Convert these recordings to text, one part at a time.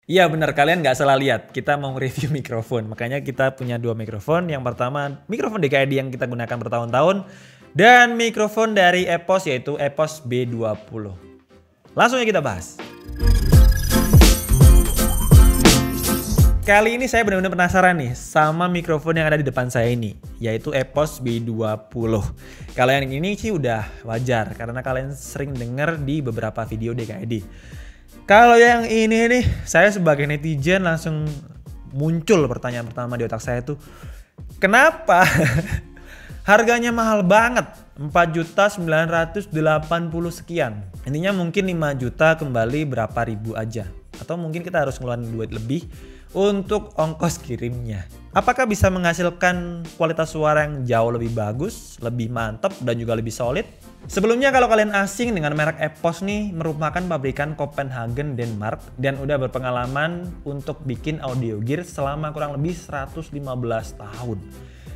Iya benar, kalian nggak salah lihat. Kita mau review mikrofon. Makanya kita punya dua mikrofon. Yang pertama mikrofon DKID yang kita gunakan bertahun-tahun. Dan mikrofon dari EPOS yaitu EPOS B20. Langsung aja kita bahas. Kali ini saya benar-benar penasaran nih sama mikrofon yang ada di depan saya ini, yaitu EPOS B20. Kalau yang ini sih udah wajar karena kalian sering dengar di beberapa video DKID. Kalau yang ini nih, saya sebagai netizen langsung muncul pertanyaan pertama di otak saya tuh, kenapa harganya mahal banget? 4.980 sekian. Intinya mungkin 5 juta kembali berapa ribu aja. Atau mungkin kita harus ngeluarin duit lebih untuk ongkos kirimnya. Apakah bisa menghasilkan kualitas suara yang jauh lebih bagus, lebih mantap dan juga lebih solid? Sebelumnya kalau kalian asing dengan merek EPOS nih, merupakan pabrikan Copenhagen, Denmark dan udah berpengalaman untuk bikin audio gear selama kurang lebih 115 tahun.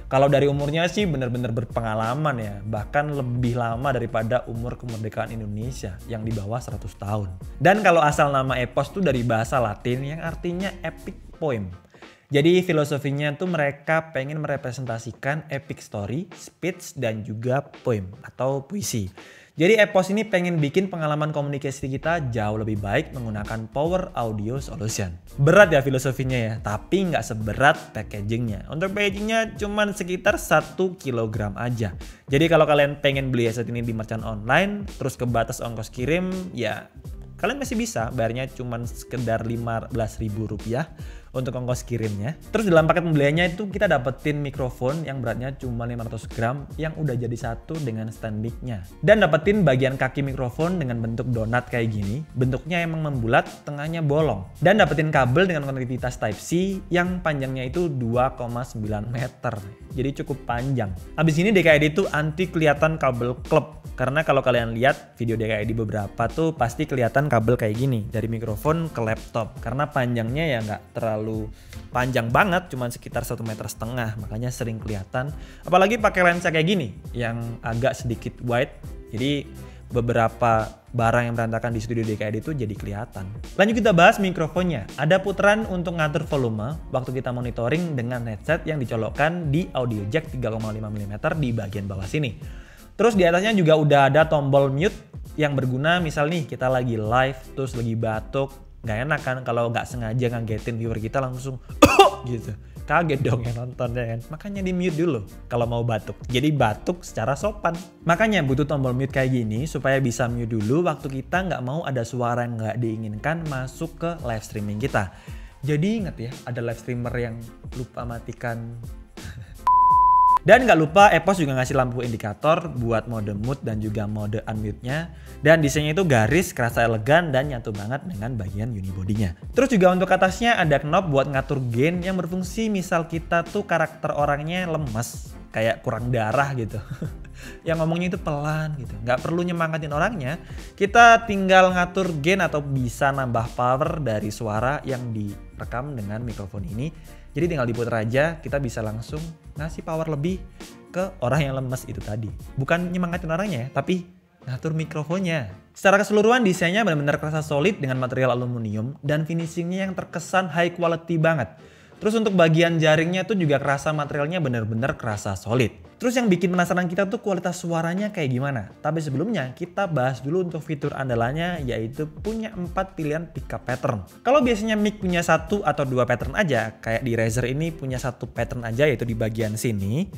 Kalau dari umurnya sih benar-benar berpengalaman ya, bahkan lebih lama daripada umur kemerdekaan Indonesia yang di bawah 100 tahun. Dan kalau asal nama EPOS tuh dari bahasa Latin yang artinya epic poem. Jadi filosofinya tuh mereka pengen merepresentasikan epic story, speech, dan juga poem atau puisi. Jadi EPOS ini pengen bikin pengalaman komunikasi kita jauh lebih baik menggunakan Power Audio Solution. Berat ya filosofinya ya, tapi nggak seberat packagingnya. Untuk packagingnya cuma sekitar 1 kg aja. Jadi kalau kalian pengen beli headset ini di merchant online, terus kebatas ongkos kirim, ya kalian masih bisa bayarnya cuma sekedar Rp15.000 untuk ongkos kirimnya. Terus dalam paket pembeliannya itu kita dapetin mikrofon yang beratnya cuma 500 gram yang udah jadi satu dengan stand mic-nya. Dan dapetin bagian kaki mikrofon dengan bentuk donat kayak gini. Bentuknya emang membulat, tengahnya bolong. Dan dapetin kabel dengan konektivitas Type-C yang panjangnya itu 2,9 meter. Jadi cukup panjang. Abis ini DKID itu anti kelihatan kabel klep. Karena kalau kalian lihat video DKID beberapa tuh pasti kelihatan kabel kayak gini dari mikrofon ke laptop. Karena panjangnya ya nggak terlalu panjang banget, cuma sekitar 1,5 meter, makanya sering kelihatan. Apalagi pakai lensa kayak gini yang agak sedikit wide. Jadi beberapa barang yang berantakan di studio DKID itu jadi kelihatan. Lanjut kita bahas mikrofonnya. Ada putaran untuk ngatur volume waktu kita monitoring dengan headset yang dicolokkan di audio jack 3,5 mm di bagian bawah sini. Terus di atasnya juga udah ada tombol mute yang berguna misal nih kita lagi live terus lagi batuk. Gak enak kan kalau gak sengaja ngagetin viewer kita langsung gitu. Kaget dong yang nonton ya kan. Makanya di mute dulu kalau mau batuk. Jadi batuk secara sopan. Makanya butuh tombol mute kayak gini supaya bisa mute dulu waktu kita gak mau ada suara yang gak diinginkan masuk ke live streaming kita. Jadi ingat ya, ada live streamer yang lupa matikan. Dan gak lupa EPOS juga ngasih lampu indikator buat mode mute dan juga mode unmute-nya. Dan desainnya itu garis, kerasa elegan dan nyatu banget dengan bagian unibody-nya. Terus juga untuk atasnya ada knob buat ngatur gain yang berfungsi misal kita tuh karakter orangnya lemes. Kayak kurang darah gitu. Yang ngomongnya itu pelan gitu. Gak perlu nyemangatin orangnya. Kita tinggal ngatur gain atau bisa nambah power dari suara yang direkam dengan mikrofon ini. Jadi tinggal diputar aja, kita bisa langsung ngasih power lebih ke orang yang lemes itu tadi. Bukan nyemangatin orangnya ya, tapi ngatur mikrofonnya. Secara keseluruhan desainnya benar-benar kerasa solid dengan material aluminium dan finishingnya yang terkesan high quality banget. Terus untuk bagian jaringnya tuh juga kerasa materialnya benar-benar kerasa solid. Terus yang bikin penasaran kita tuh kualitas suaranya kayak gimana. Tapi sebelumnya kita bahas dulu untuk fitur andalannya yaitu punya 4 pilihan pickup pattern. Kalau biasanya mic punya 1 atau 2 pattern aja, kayak di Razer ini punya 1 pattern aja yaitu di bagian sini.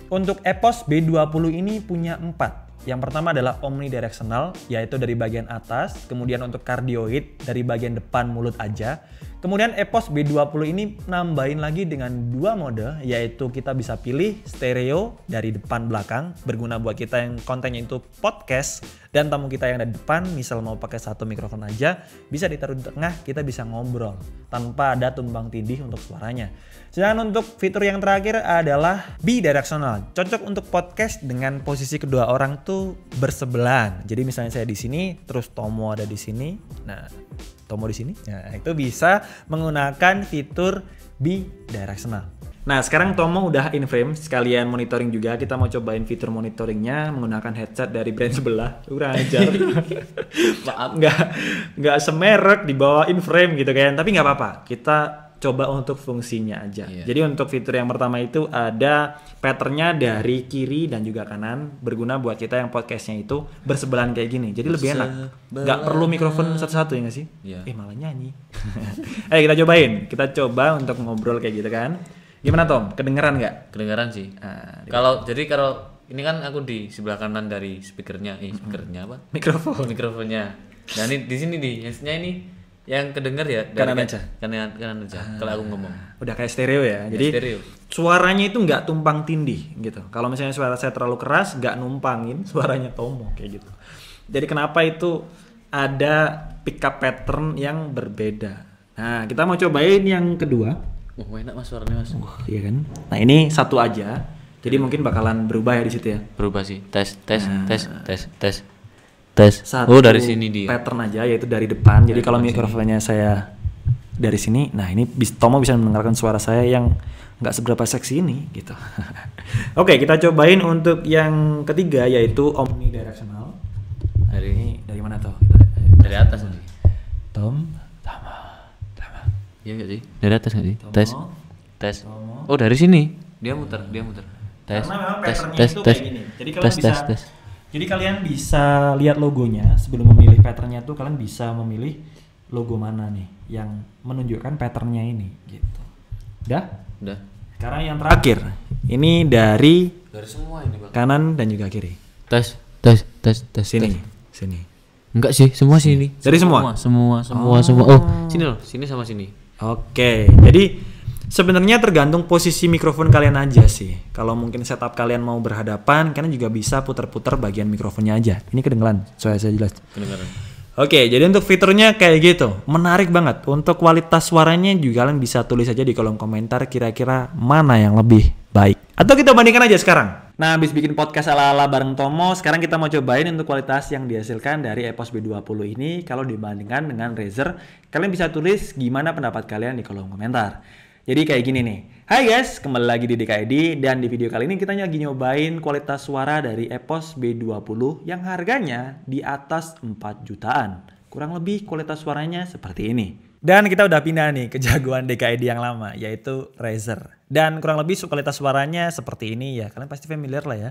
Untuk EPOS B20 ini punya 4. Yang pertama adalah omnidirectional yaitu dari bagian atas, kemudian untuk cardioid dari bagian depan mulut aja. Kemudian EPOS B20 ini nambahin lagi dengan 2 mode yaitu kita bisa pilih stereo dari depan belakang berguna buat kita yang kontennya itu podcast dan tamu kita yang ada di depan misal mau pakai 1 mikrofon aja bisa ditaruh di tengah, kita bisa ngobrol tanpa ada tumbang tindih untuk suaranya. Sedangkan untuk fitur yang terakhir adalah bidirectional, cocok untuk podcast dengan posisi kedua orang tuh bersebelahan. Jadi misalnya saya di sini terus Tomo ada di sini. Nah, Tomo di sini. Nah, itu bisa menggunakan fitur bidirectional. Nah sekarang Tomo udah in frame, sekalian monitoring juga. Kita mau cobain fitur monitoringnya menggunakan headset dari brand sebelah. Kurang ajar. Maaf, nggak semerek dibawa in frame gitu kan. Tapi nggak apa-apa. Kita coba untuk fungsinya aja. Iya. Jadi untuk fitur yang pertama itu ada patternnya dari kiri dan juga kanan, berguna buat kita yang podcastnya itu bersebelahan kayak gini. Jadi lebih enak. Nggak perlu mikrofon satu-satu ya nggak sih? Iya. Malah nyanyi. Ayo kita cobain. Kita coba untuk ngobrol kayak gitu kan. Gimana Tom? Kedengeran nggak? Kedengaran sih. Nah, Kalau ini kan aku di sebelah kanan dari speakernya apa? Mikrofonnya. Dan ini di sini nih, headsetnya ini yang kedengar ya dari Kanan aja? Kanan aja. Kalau aku ngomong. Udah kayak stereo ya. Jadi stereo. suaranya itu nggak tumpang tindih gitu. Kalau misalnya suara saya terlalu keras, nggak numpangin suaranya Tomo kayak gitu. Jadi kenapa itu ada pickup pattern yang berbeda. Nah kita mau cobain yang kedua. Enak mas suaranya mas. Iya kan. Nah ini satu aja. Jadi mungkin bakalan berubah ya di situ ya. Berubah sih. Tes. Satu Oh dari sini dia. pattern aja yaitu dari depan. Jadi kalau mikrofonnya saya dari sini, nah ini Tomo bisa mendengarkan suara saya yang nggak seberapa seksi ini gitu. Oke kita cobain untuk yang ketiga yaitu omnidirectional. Dari mana tuh? Dari atas nih. Tom. Iya gak sih? Dari atas gak sih? Tomo. Tes. Oh dari sini. Dia muter. Tes. Karena memang Tes. patternnya itu kayak gini. Jadi kalian bisa lihat logonya sebelum memilih patternnya tuh kalian bisa memilih logo mana nih yang menunjukkan patternnya ini gitu. Udah? Sekarang yang terakhir. Ini dari semua ini Bang. kanan dan juga kiri. Tes. Sini. Enggak sih, semua sini. Dari semua? Semua. Oh, sini loh, sini sama sini. Oke, jadi sebenarnya tergantung posisi mikrofon kalian aja sih. Kalau mungkin setup kalian mau berhadapan, kalian juga bisa putar-putar bagian mikrofonnya aja. Ini kedengeran, suara saya jelas. Kedengeran. Oke, jadi untuk fiturnya kayak gitu, menarik banget. Untuk kualitas suaranya juga kalian bisa tulis aja di kolom komentar kira-kira mana yang lebih baik. Atau kita bandingkan aja sekarang. Nah, habis bikin podcast ala-ala bareng Tomo, sekarang kita mau cobain untuk kualitas yang dihasilkan dari EPOS B20 ini. Kalau dibandingkan dengan Razer, kalian bisa tulis gimana pendapat kalian di kolom komentar. Jadi kayak gini nih. Hai guys, kembali lagi di DKID dan di video kali ini kita lagi nyobain kualitas suara dari EPOS B20 yang harganya di atas 4 jutaan. Kurang lebih kualitas suaranya seperti ini. Dan kita udah pindah nih ke jagoan DKID yang lama, yaitu Razer. Dan kurang lebih kualitas suaranya seperti ini ya, kalian pasti familiar lah ya.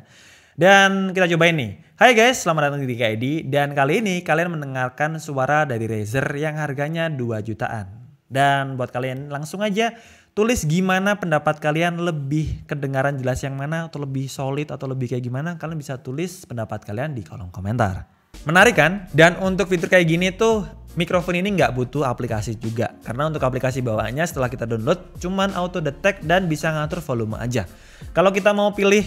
Dan kita cobain nih. Hai guys, selamat datang di DKID. Dan kali ini kalian mendengarkan suara dari Razer yang harganya 2 jutaan. Dan buat kalian langsung aja tulis gimana pendapat kalian, lebih kedengaran jelas yang mana, atau lebih solid, atau lebih kayak gimana. Kalian bisa tulis pendapat kalian di kolom komentar. Menarik kan? Dan untuk fitur kayak gini tuh mikrofon ini nggak butuh aplikasi juga. Karena untuk aplikasi bawaannya setelah kita download cuman auto detect dan bisa ngatur volume aja. Kalau kita mau pilih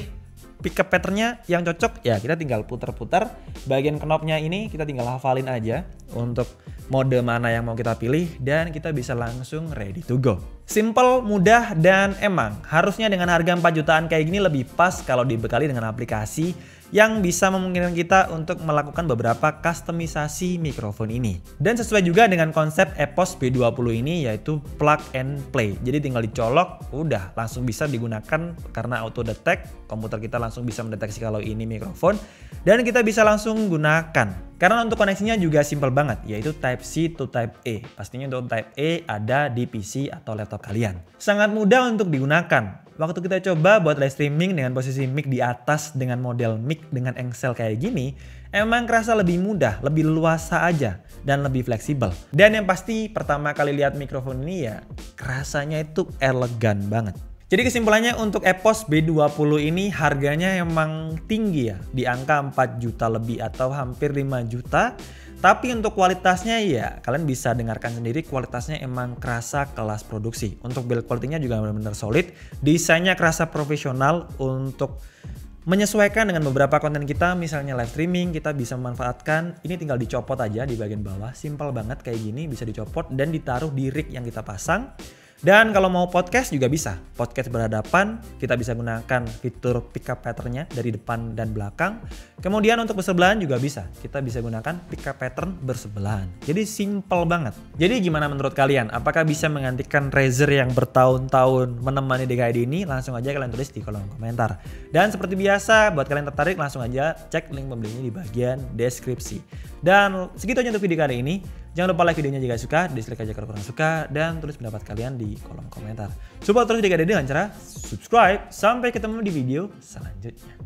pickup patternnya yang cocok ya kita tinggal putar-putar. Bagian knobnya ini kita tinggal hafalin aja untuk mode mana yang mau kita pilih dan kita bisa langsung ready to go. Simple, mudah, dan emang harusnya dengan harga 4 jutaan kayak gini lebih pas kalau dibekali dengan aplikasi yang bisa memungkinkan kita untuk melakukan beberapa kustomisasi mikrofon ini. Dan sesuai juga dengan konsep EPOS B20 ini yaitu plug and play. Jadi tinggal dicolok, udah langsung bisa digunakan karena auto detect. Komputer kita langsung bisa mendeteksi kalau ini mikrofon dan kita bisa langsung gunakan. Karena untuk koneksinya juga simple banget, yaitu Type-C to Type-A. Pastinya untuk Type-A ada di PC atau laptop kalian. Sangat mudah untuk digunakan. Waktu kita coba buat live streaming dengan posisi mic di atas dengan model mic dengan engsel kayak gini, emang kerasa lebih mudah, lebih luasa aja, dan lebih fleksibel. Dan yang pasti pertama kali lihat mikrofon ini ya, kerasanya itu elegan banget. Jadi kesimpulannya untuk EPOS B20 ini harganya emang tinggi ya, di angka 4 juta lebih atau hampir 5 juta. Tapi untuk kualitasnya ya kalian bisa dengarkan sendiri, kualitasnya emang kerasa kelas produksi. Untuk build quality-nya juga benar-benar solid, desainnya kerasa profesional untuk menyesuaikan dengan beberapa konten kita, misalnya live streaming kita bisa memanfaatkan, ini tinggal dicopot aja di bagian bawah, simple banget kayak gini bisa dicopot dan ditaruh di rig yang kita pasang. Dan kalau mau podcast juga bisa. Podcast berhadapan, kita bisa gunakan fitur pick up pattern-nya dari depan dan belakang. Kemudian untuk bersebelahan juga bisa. Kita bisa gunakan pick up pattern bersebelahan. Jadi simple banget. Jadi gimana menurut kalian? Apakah bisa menggantikan Razer yang bertahun-tahun menemani DKID ini? Langsung aja kalian tulis di kolom komentar. Dan seperti biasa, buat kalian tertarik langsung aja cek link pembelinya di bagian deskripsi. Dan segitu aja untuk video kali ini. Jangan lupa like videonya jika suka, dislike aja kalau kurang suka, dan tulis pendapat kalian di kolom komentar. Support terus DKID dengan cara subscribe. Sampai ketemu di video selanjutnya.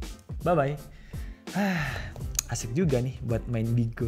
Bye bye. Asik juga nih buat main Bigo.